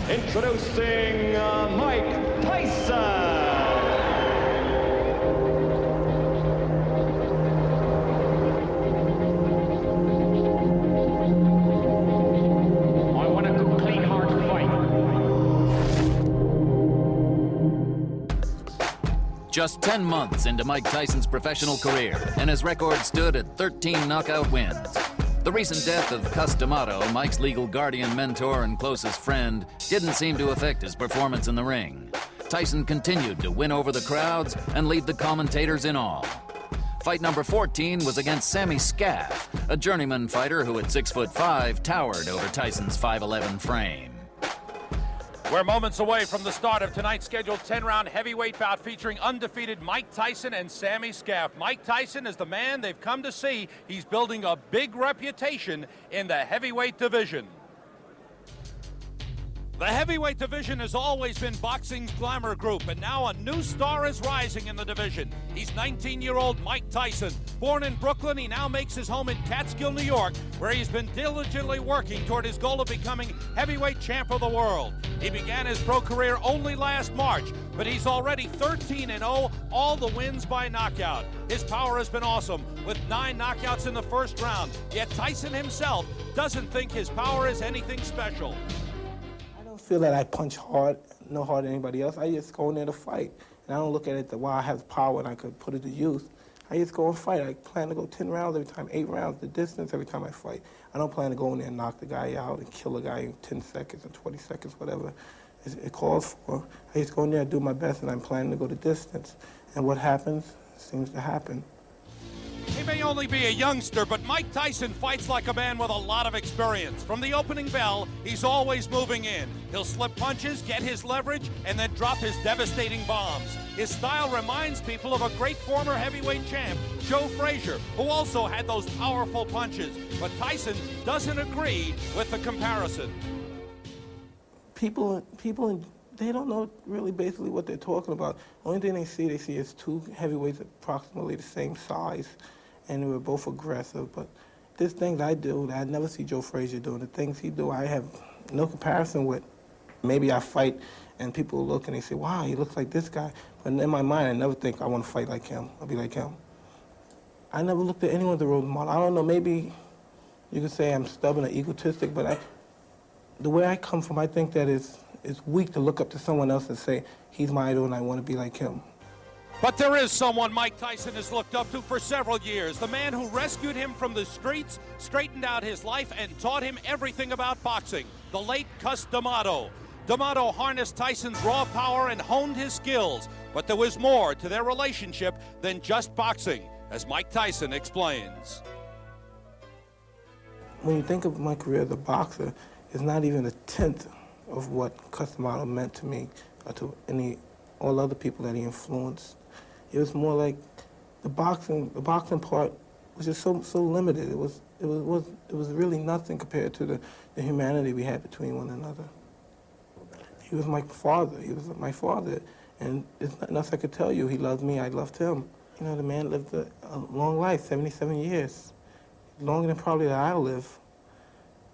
Introducing Mike Tyson. Just 10 months into Mike Tyson's professional career, and his record stood at 13 knockout wins. The recent death of Cus D'Amato, Mike's legal guardian, mentor, and closest friend, didn't seem to affect his performance in the ring. Tyson continued to win over the crowds and leave the commentators in awe. Fight number 14 was against Sammy Scaff, a journeyman fighter who at 6'5" towered over Tyson's 5'11" frame. We're moments away from the start of tonight's scheduled 10-round heavyweight bout featuring undefeated Mike Tyson and Sammy Scaff. Mike Tyson is the man they've come to see. He's building a big reputation in the heavyweight division. The heavyweight division has always been boxing's glamour group, and now a new star is rising in the division. He's 19-year-old Mike Tyson. Born in Brooklyn, he now makes his home in Catskill, New York, where he's been diligently working toward his goal of becoming heavyweight champ of the world. He began his pro career only last March, but he's already 13-0, all the wins by knockout. His power has been awesome, with 9 knockouts in the first round, yet Tyson himself doesn't think his power is anything special. I feel that I punch hard, no harder than anybody else. I just go in there to fight. And I don't look at it that, wow, I have power and I could put it to use. I just go and fight. I plan to go 10 rounds every time, 8 rounds, the distance every time I fight. I don't plan to go in there and knock the guy out and kill a guy in 10 seconds or 20 seconds, whatever it calls for. I just go in there and do my best, and I'm planning to go the distance. And what happens seems to happen. He may only be a youngster, but Mike Tyson fights like a man with a lot of experience. From the opening bell, he's always moving in. He'll slip punches, get his leverage, and then drop his devastating bombs. His style reminds people of a great former heavyweight champ, Joe Frazier, who also had those powerful punches. But Tyson doesn't agree with the comparison. People, they don't know really basically what they're talking about. Only thing they see is 2 heavyweights approximately the same size, and they were both aggressive. But there's things I do that I never see Joe Frazier doing. The things he do, I have no comparison with. Maybe I fight, and people look and they say, wow, he looks like this guy. But in my mind, I never think I want to fight like him. I'll be like him. I never looked at anyone as a role model. I don't know, maybe you could say I'm stubborn or egotistic, but the way I come from, I think that it's weak to look up to someone else and say, he's my idol and I want to be like him. But there is someone Mike Tyson has looked up to for several years. The man who rescued him from the streets, straightened out his life, and taught him everything about boxing. The late Cus D'Amato. D'Amato harnessed Tyson's raw power and honed his skills. But there was more to their relationship than just boxing, as Mike Tyson explains. When you think of my career as a boxer, it's not even a tenth of what Cus D'Amato meant to me or to all other people that he influenced. It was more like the boxing part was just so limited. It was really nothing compared to the humanity we had between one another. He was my father. He was my father, and there's nothing else I could tell you. He loved me. I loved him. You know, the man lived a long life, 77 years, longer than probably that I'll live.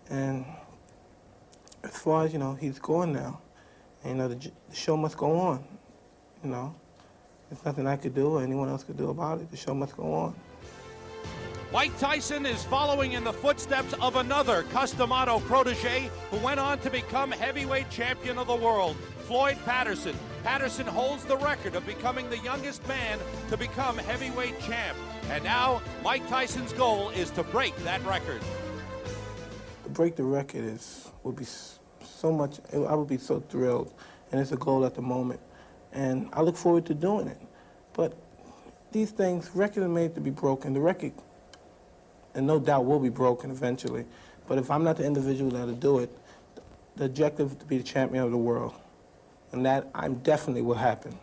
And as far as, you know, he's gone now. And, you know, the show must go on, you know. There's nothing I could do or anyone else could do about it. The show must go on. Mike Tyson is following in the footsteps of another Cus D'Amato protege who went on to become heavyweight champion of the world, Floyd Patterson. Patterson holds the record of becoming the youngest man to become heavyweight champ. And now, Mike Tyson's goal is to break that record. To break the record would be so much, I would be so thrilled, and it's a goal at the moment. And I look forward to doing it. But these things, records are made to be broken. The record, and no doubt, will be broken eventually. But if I'm not the individual that'll do it, the objective is to be the champion of the world. And that definitely will happen.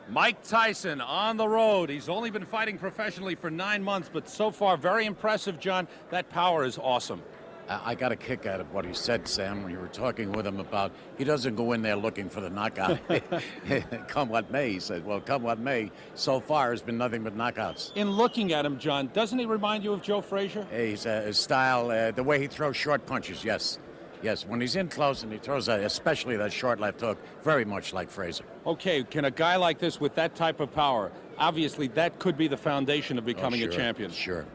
Mike Tyson on the road. He's only been fighting professionally for 9 months, but so far very impressive, John. That power is awesome. I got a kick out of what he said, Sam, when you were talking with him about he doesn't go in there looking for the knockout. Come what may, he said. Well, come what may, so far has been nothing but knockouts. In looking at him, John, doesn't he remind you of Joe Frazier? His style, the way he throws short punches, yes. Yes, when he's in close and he throws that, especially that short left hook, very much like Frazier. Okay, can a guy like this with that type of power, obviously that could be the foundation of becoming a champion. Sure.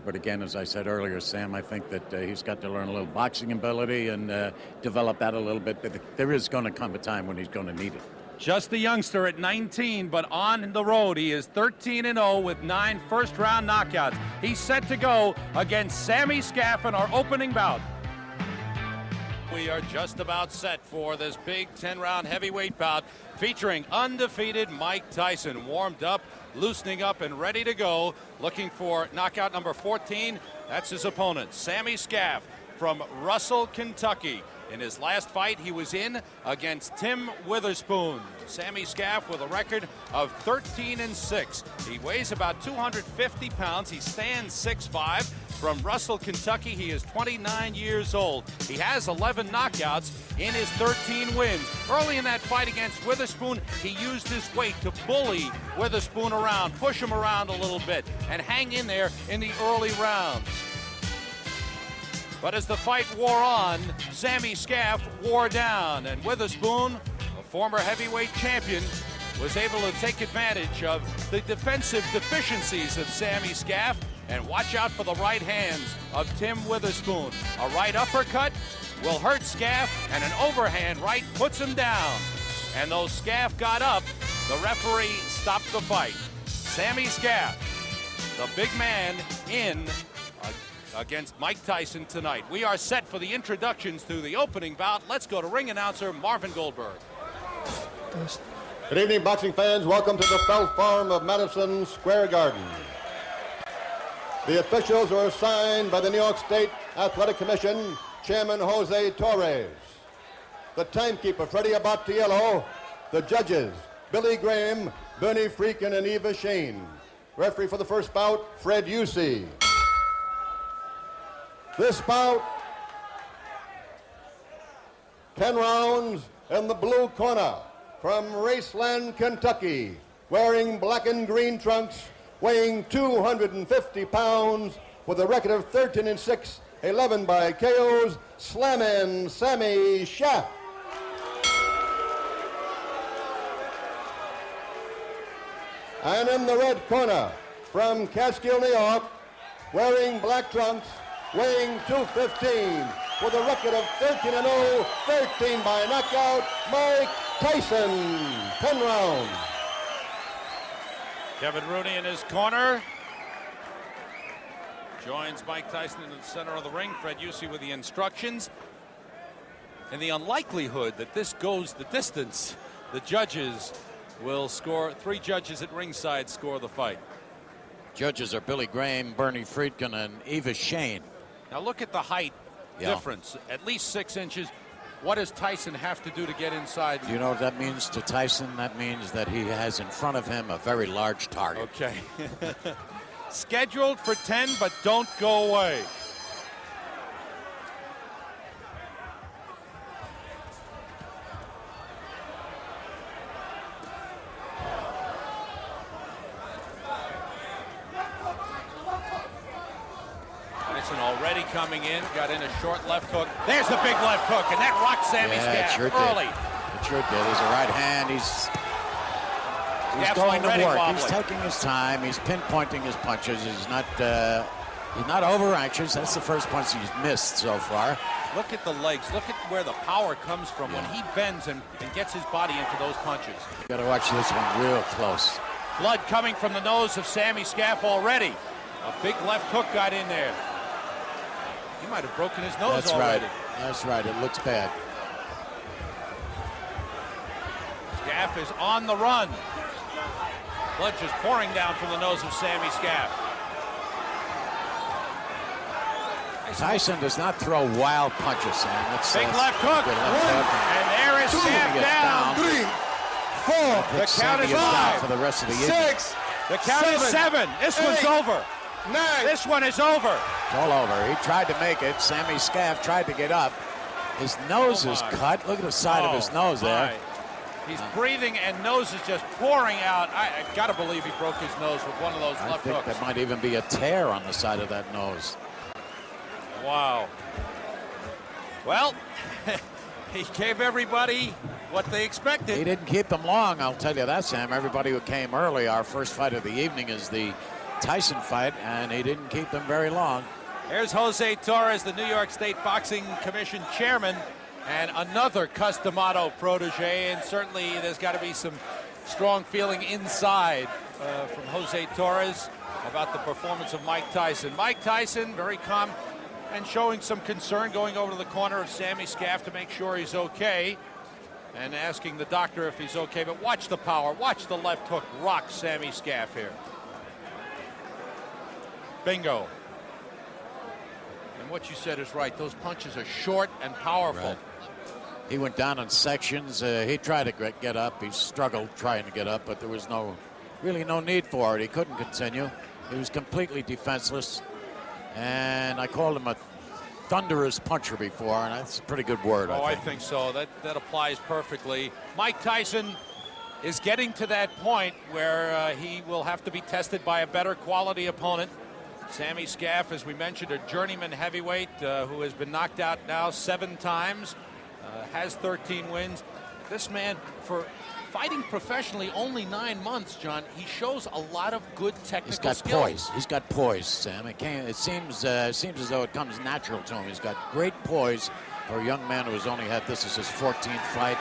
But again, as I said earlier, Sam, I think that he's got to learn a little boxing ability and develop that a little bit. But there is going to come a time when he's going to need it. Just a youngster at 19, but on the road, he is 13-0 with 9 first-round knockouts. He's set to go against Sammy Scaff in our opening bout. We are just about set for this big 10-round heavyweight bout featuring undefeated Mike Tyson, warmed up, loosening up, and ready to go, looking for knockout number 14. That's his opponent, Sammy Scaff from Russell, Kentucky. In his last fight, he was in against Tim Witherspoon. Sammy Scaff with a record of 13-6. He weighs about 250 pounds. He stands 6'5". From Russell, Kentucky, he is 29 years old. He has 11 knockouts in his 13 wins. Early in that fight against Witherspoon, he used his weight to bully Witherspoon around, push him around a little bit, and hang in there in the early rounds. But as the fight wore on, Sammy Scaff wore down, and Witherspoon, a former heavyweight champion, was able to take advantage of the defensive deficiencies of Sammy Scaff. And watch out for the right hands of Tim Witherspoon. A right uppercut will hurt Scaff, and an overhand right puts him down. And though Scaff got up, the referee stopped the fight. Sammy Scaff, the big man, in against Mike Tyson tonight. We are set for the introductions to the opening bout. Let's go to ring announcer Marvin Goldberg. Good evening, boxing fans. Welcome to the Felt Farm of Madison Square Garden. The officials were assigned by the New York State Athletic Commission, Chairman Jose Torres. The timekeeper, Freddie Abatiello. The judges, Billy Graham, Bernie Freakin, and Eva Shane. Referee for the first bout, Fred Usey. This bout, 10 rounds in the blue corner from Raceland, Kentucky, wearing black and green trunks, weighing 250 pounds, with a record of 13-6, 11 by KOs, Slammin' Sammy Scaff. And in the red corner, from Catskill, New York, wearing black trunks, weighing 215, with a record of 13-0, 13 by knockout, Mike Tyson, 10 rounds. Kevin Rooney in his corner. Joins Mike Tyson in the center of the ring. Fred Usey with the instructions. In the unlikelihood that this goes the distance, the judges will score. 3 judges at ringside score the fight. Judges are Billy Graham, Bernie Friedkin, and Eva Shane. Now look at the height difference. At least 6 inches. What does Tyson have to do to get inside? Do you know what that means to Tyson? That means that he has in front of him a very large target. Okay. Scheduled for 10, but don't go away. Tyson already coming in, got in a short left hook. There's the big left hook, and that rocked Sammy Scaff early. It sure did. He's a right hand. He's going to work. Wobbly. He's taking his time. He's pinpointing his punches. He's not over anxious. That's the first punch he's missed so far. Look at the legs. Look at where the power comes from when he bends and gets his body into those punches. You got to watch this one real close. Blood coming from the nose of Sammy Scaff already. A big left hook got in there. He might have broken his nose already. That's right. It looks bad. Scaff is on the run. Blood just pouring down from the nose of Sammy Scaff. Tyson does not throw wild punches, Sam. That's big left hook. And there is Scaff down. 3, 4. The count is 5. For the rest of the 6. The count is 7. This one's over. 9. This one is over. It's all over. He tried to make it. Sammy Scaff tried to get up. His nose is cut. Look at the side of his nose there. He's breathing and nose is just pouring out. I got to believe he broke his nose with one of those left hooks. I think there might even be a tear on the side of that nose. Wow. Well, he gave everybody what they expected. He didn't keep them long, I'll tell you that, Sam. Everybody who came early, our first fight of the evening is the Tyson fight, and he didn't keep them very long. Here's Jose Torres, the New York State Boxing Commission chairman, and another Cus D'Amato protege, and certainly there's got to be some strong feeling inside from Jose Torres about the performance of Mike Tyson. Mike Tyson, very calm and showing some concern, going over to the corner of Sammy Scaff to make sure he's okay and asking the doctor if he's okay. But watch the power, watch the left hook rock Sammy Scaff here. Bingo. And what you said is right. Those punches are short and powerful. Right. He went down in sections. He tried to get up. He struggled trying to get up, but there was really no need for it. He couldn't continue. He was completely defenseless. And I called him a thunderous puncher before, and that's a pretty good word. I think so. That applies perfectly. Mike Tyson is getting to that point where he will have to be tested by a better quality opponent. Sammy Scaff, as we mentioned, a journeyman heavyweight who has been knocked out now 7 times, has 13 wins. This man, for fighting professionally only 9 months, John, he shows a lot of good technical skills. Poise. He's got poise, Sam. It seems as though it comes natural to him. He's got great poise for a young man who has only had this as his 14th fight.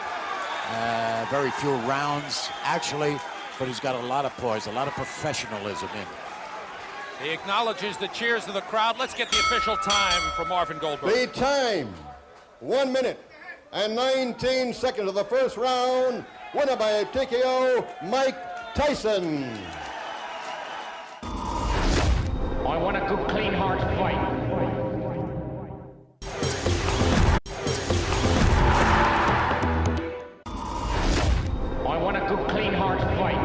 Very few rounds, actually, but he's got a lot of poise, a lot of professionalism in him. He acknowledges the cheers of the crowd. Let's get the official time from Marvin Goldberg. The time, 1 minute and 19 seconds of the first round. Winner by TKO, Mike Tyson. I want a good, clean, hard fight. I want a good, clean, hard fight.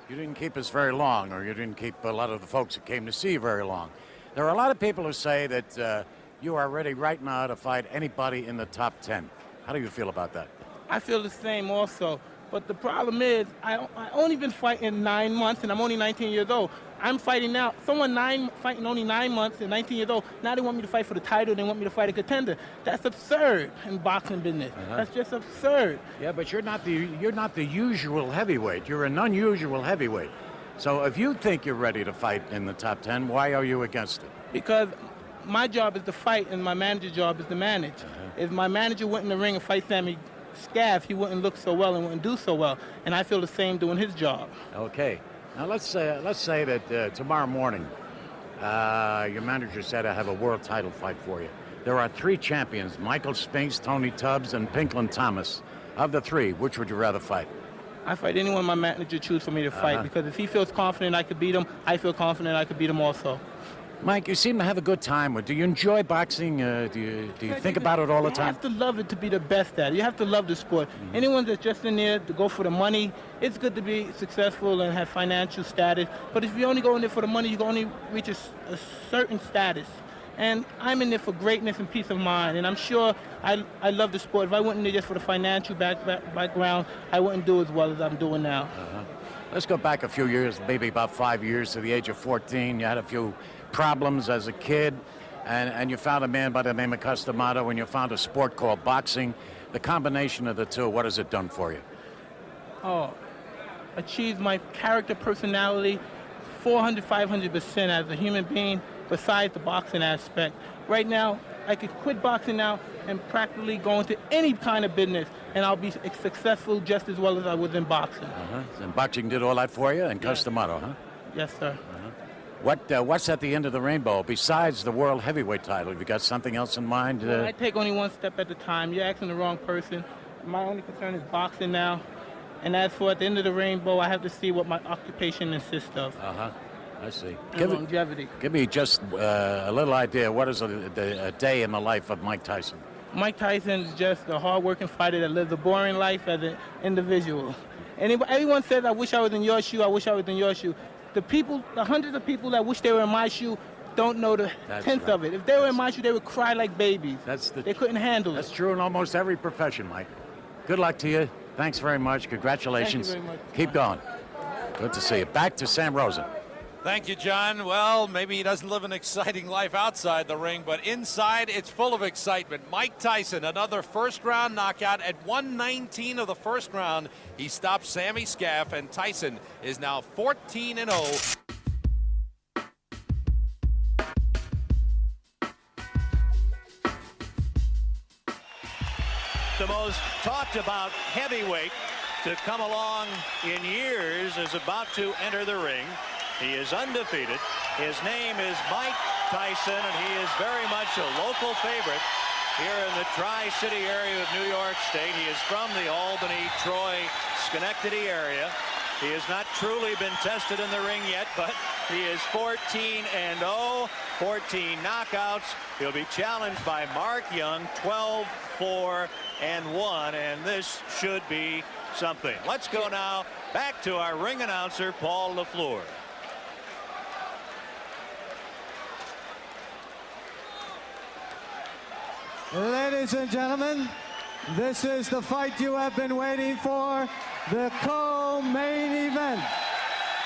You didn't keep us very long, or you didn't keep a lot of the folks that came to see you very long. There are a lot of people who say that you are ready right now to fight anybody in the top 10. How do you feel about that? I feel the same also. But the problem is, I only been fighting 9 months, and I'm only 19 years old. I'm fighting now. Someone fighting only 9 months and 19 years old. Now they want me to fight for the title. They want me to fight a contender. That's absurd in boxing business. That's just absurd. Yeah, but you're not the usual heavyweight. You're an unusual heavyweight. So if you think you're ready to fight in the top 10, why are you against it? Because my job is to fight, and my manager's job is to manage. If my manager went in the ring and fight Sammy Scaff, he wouldn't look so well and wouldn't do so well. And I feel the same doing his job. Okay. Now let's say that tomorrow morning, your manager said I have a world title fight for you. There are 3 champions: Michael Spinks, Tony Tubbs, and Pinklin Thomas. Of the 3, which would you rather fight? I fight anyone my manager chooses for me to fight, because if he feels confident I could beat him, I feel confident I could beat him also. Mike, you seem to have a good time. Do you enjoy boxing? Do you think about it all the time? You have to love it to be the best at it. You have to love the sport. Anyone that's just in there to go for the money, it's good to be successful and have financial status. But if you only go in there for the money, you can only reach a certain status. And I'm in there for greatness and peace of mind. And I'm sure I love the sport. If I went in there just for the financial background, I wouldn't do as well as I'm doing now. Let's go back a few years, maybe about 5 years, to the age of 14. You had a few problems as a kid, and you found a man by the name of Cus D'Amato, and you found a sport called boxing. The combination of the two, what has it done for you? Oh, achieved my character, personality, 400, 500% as a human being, besides the boxing aspect. Right now, I could quit boxing now and practically go into any kind of business, and I'll be successful just as well as I was in boxing. And boxing did all that for you, and Cus D'Amato, huh? Yes, sir. What's at the end of the rainbow besides the world heavyweight title? Have you got something else in mind? Well, I take only one step at a time. You're asking the wrong person. My only concern is boxing now. And as for at the end of the rainbow, I have to see what my occupation consists of. I see. Longevity. Give me just a little idea. What is a day in the life of Mike Tyson? Mike Tyson is just a hard-working fighter that lives a boring life as an individual. And everyone says, I wish I was in your shoe, I wish I was in your shoe. The hundreds of people that wish they were in my shoe don't know the tenth of it. If they were in my shoe, they would cry like babies. They couldn't handle it. That's true in almost every profession, Mike. Good luck to you. Thanks very much. Congratulations. Thank you very much. Keep going. Good to see you. Back to Sam Rosen. Thank you, John. Well, maybe he doesn't live an exciting life outside the ring, but inside it's full of excitement. Mike Tyson, another first-round knockout at 119 of the first round. He stopped Sammy Scaff, and Tyson is now 14-0. The most talked about heavyweight to come along in years is about to enter the ring. He is undefeated. His name is Mike Tyson, and he is very much a local favorite here in the Tri-City area of New York State. He is from the Albany, Troy, Schenectady area. He has not truly been tested in the ring yet, but he is 14-0, 14 knockouts. He'll be challenged by Mark Young, 12-4-1, and this should be something. Let's go now back to our ring announcer, Paul LaFleur. Ladies and gentlemen, this is the fight you have been waiting for, the co-main event.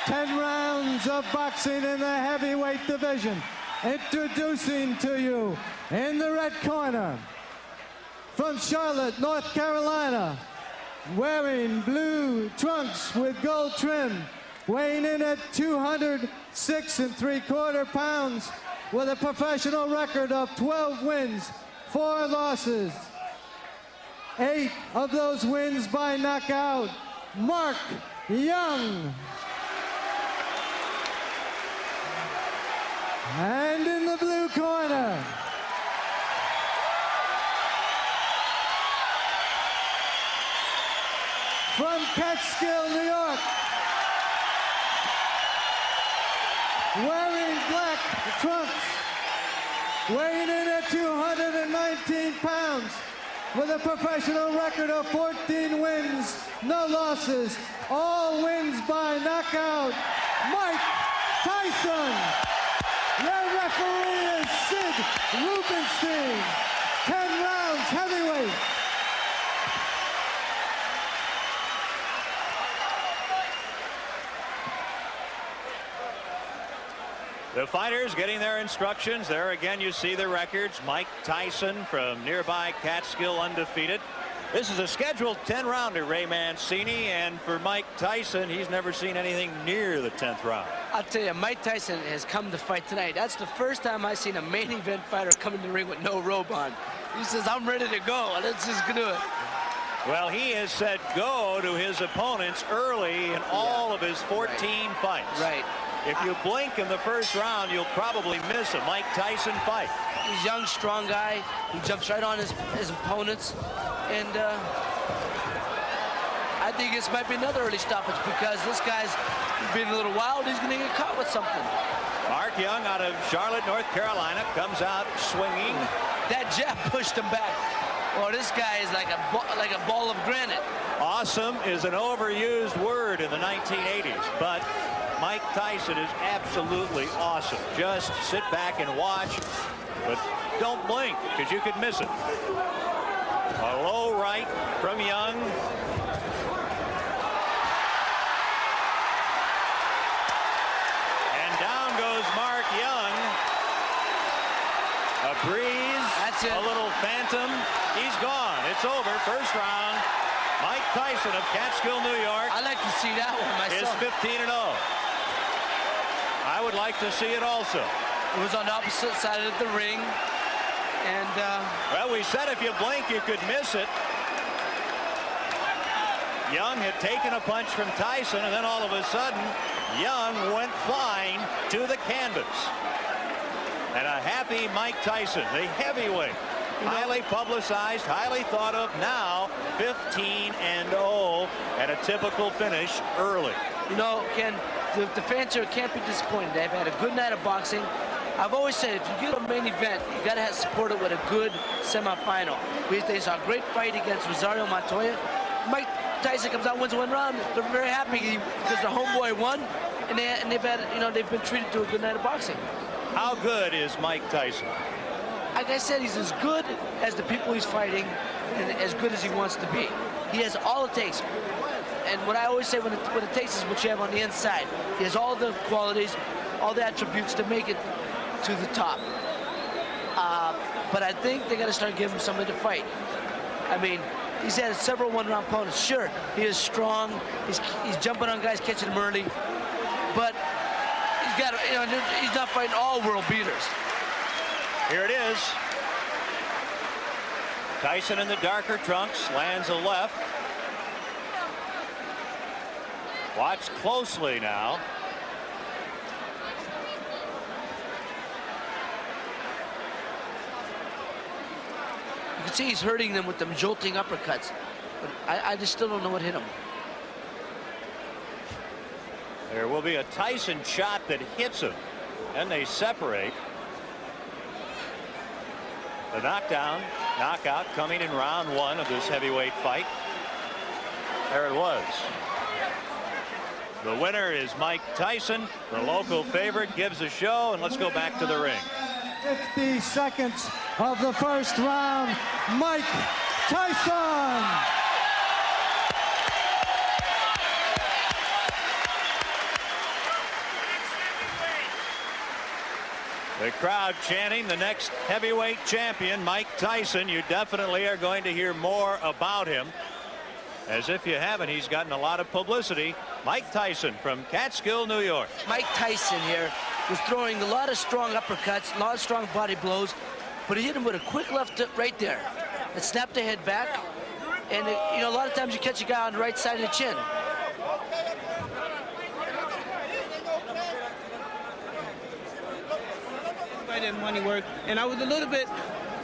10 rounds of boxing in the heavyweight division. Introducing to you in the red corner, from Charlotte, North Carolina, wearing blue trunks with gold trim, weighing in at 206 3/4 pounds, with a professional record of 12 wins, 4 losses. 8 of those wins by knockout, Mark Young. And in the blue corner, from Catskill, New York, wearing black trunks, weighing in at 219 pounds, with a professional record of 14 wins, no losses, all wins by knockout, Mike Tyson. Your referee is Sid Rubenstein. 10 rounds heavyweight. The fighters getting their instructions. There again you see the records. Mike Tyson from nearby Catskill, undefeated. This is a scheduled 10-rounder, Ray Mancini, and for Mike Tyson, he's never seen anything near the 10th round. I'll tell you, Mike Tyson has come to fight tonight. That's the first time I've seen a main event fighter come in the ring with no robe on. He says, I'm ready to go. Let's just do it. Well, he has said go to his opponents early in all of his 14 fights. Right. If you blink in the first round, you'll probably miss a Mike Tyson fight. He's a young, strong guy. He jumps right on his opponents. And I think this might be another early stoppage because this guy's being a little wild. He's going to get caught with something. Mark Young out of Charlotte, North Carolina, comes out swinging. That jab pushed him back. Oh, this guy is like a ball of granite. Awesome is an overused word in the 1980s, but Mike Tyson is absolutely awesome. Just sit back and watch, but don't blink because you could miss it. A low right from Young. And down goes Mark Young. A breeze. That's it. A little phantom. He's gone. It's over. First round. Mike Tyson of Catskill, New York. I like to see that one myself. Is 15-0. I would like to see it also. It was on the opposite side of the ring. And well, we said if you blink, you could miss it. Young had taken a punch from Tyson, and then all of a sudden, Young went flying to the canvas. And a happy Mike Tyson, the heavyweight, highly publicized, highly thought of, now 15-0 at a typical finish early. You know, Ken, the fans here can't be disappointed. They've had a good night of boxing. I've always said, if you get a main event, you got to support it with a good semifinal. They saw a great fight against Rosario Montoya. Mike Tyson comes out, wins one round. They're very happy because the homeboy won, and they've been treated to a good night of boxing. How good is Mike Tyson? Like I said, he's as good as the people he's fighting, and as good as he wants to be. He has all it takes. And what I always say, what it takes is what you have on the inside. He has all the qualities. all the attributes to make it to the top. But I think they got to start giving him somebody to fight. I mean, he's had several one-round opponents. Sure, he is strong. He's jumping on guys, catching them early. But he's got, you know, he's not fighting all world beaters. Here it is. Tyson in the darker trunks lands a left. Watch closely now. You can see he's hurting them with them jolting uppercuts. But I just still don't know what hit him. There will be a Tyson shot that hits him, and they separate. The knockout coming in round 1 of this heavyweight fight. There it was. The winner is Mike Tyson. The local favorite gives a show, and let's go back to the ring. 50 seconds of the first round. Mike Tyson. The crowd chanting the next heavyweight champion, Mike Tyson. You definitely are going to hear more about him. As if you haven't, he's gotten a lot of publicity. Mike Tyson from Catskill, New York. Mike Tyson here was throwing a lot of strong uppercuts, a lot of strong body blows, but he hit him with a quick left right there. It snapped the head back, and you know, a lot of times you catch a guy on the right side of the chin. And money work, and I was a little bit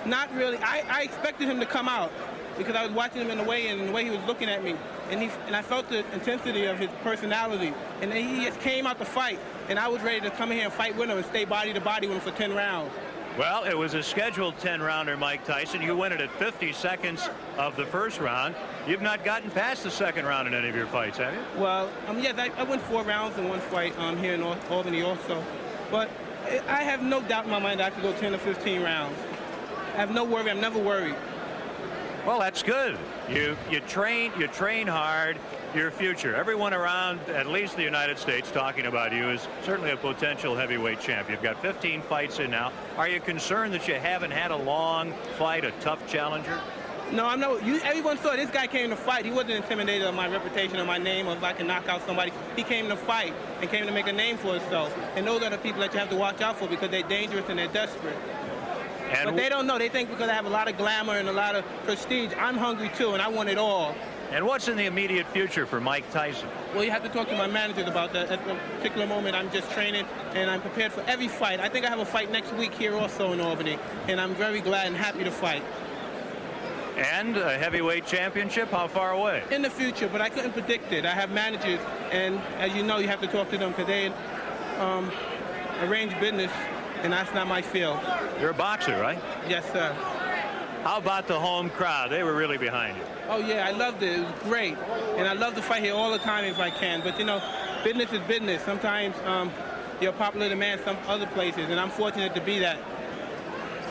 not really. I expected him to come out because I was watching him in the weigh-in and the way he was looking at me, and I felt the intensity of his personality, and then he just came out to fight, and I was ready to come in here and fight with him and stay body to body with him for 10 rounds. Well, it was a scheduled 10-rounder, Mike Tyson. You win it at 50 seconds of the first round. You've not gotten past the second round in any of your fights, have you? Well, yes, I went 4 rounds in one fight here in Albany also, but I have no doubt in my mind I could go 10 or 15 rounds. I have no worry. I'm never worried. Well, that's good. You train hard. Your future. Everyone around, at least the United States, talking about you is certainly a potential heavyweight champ. You've got 15 fights in now. Are you concerned that you haven't had a long fight, a tough challenger? No, I'm not. Everyone saw this guy came to fight. He wasn't intimidated of my reputation or my name or if I can knock out somebody. He came to fight and came to make a name for himself. And those are the people that you have to watch out for because they're dangerous and they're desperate. But they don't know. They think because I have a lot of glamour and a lot of prestige, I'm hungry too, and I want it all. And what's in the immediate future for Mike Tyson? Well, you have to talk to my managers about that. At the particular moment, I'm just training, and I'm prepared for every fight. I think I have a fight next week here also in Albany, and I'm very glad and happy to fight. And a heavyweight championship, how far away? In the future, but I couldn't predict it. I have managers, and as you know, you have to talk to them because they arrange business, and that's not my field. You're a boxer, right? Yes, sir. How about the home crowd? They were really behind you. Oh, yeah, I loved it. It was great. And I love to fight here all the time if I can. But, you know, business is business. Sometimes you're a popular demand some other places, and I'm fortunate to be that.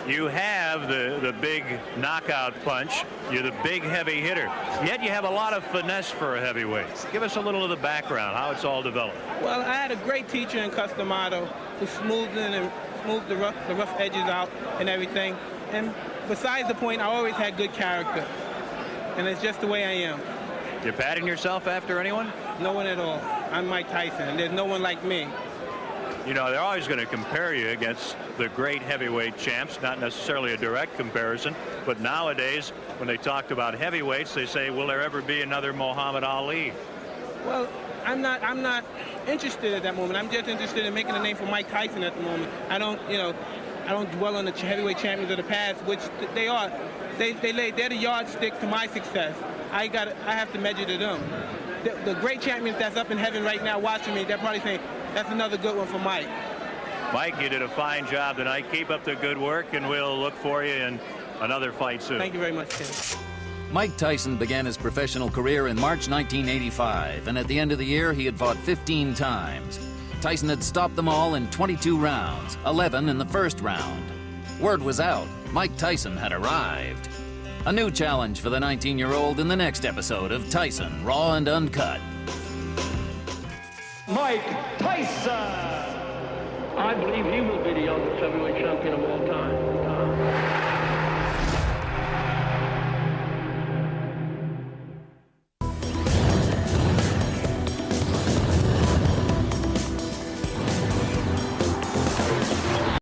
You have the big knockout punch. You're the big heavy hitter. Yet you have a lot of finesse for a heavyweight. Give us a little of the background, how it's all developed. Well, I had a great teacher in Customato who smoothed the rough edges out and everything. And besides the point, I always had good character. And it's just the way I am. You patting yourself after anyone? No one at all. I'm Mike Tyson, and there's no one like me. You know, they're always going to compare you against the great heavyweight champs, not necessarily a direct comparison, but nowadays, when they talked about heavyweights, they say, will there ever be another Muhammad Ali? Well, I'm not interested at that moment. I'm just interested in making a name for Mike Tyson at the moment. I don't dwell on the heavyweight champions of the past, which they are. They're the yardstick to my success. I have to measure to them. The great champions that's up in heaven right now watching me, they're probably saying, that's another good one for Mike. Mike, you did a fine job tonight. Keep up the good work, and we'll look for you in another fight soon. Thank you very much, Ken. Mike Tyson began his professional career in March 1985, and at the end of the year, he had fought 15 times. Tyson had stopped them all in 22 rounds, 11 in the first round. Word was out, Mike Tyson had arrived. A new challenge for the 19-year-old in the next episode of Tyson, Raw and Uncut. Mike Tyson. I believe he will be the youngest heavyweight champion of all time.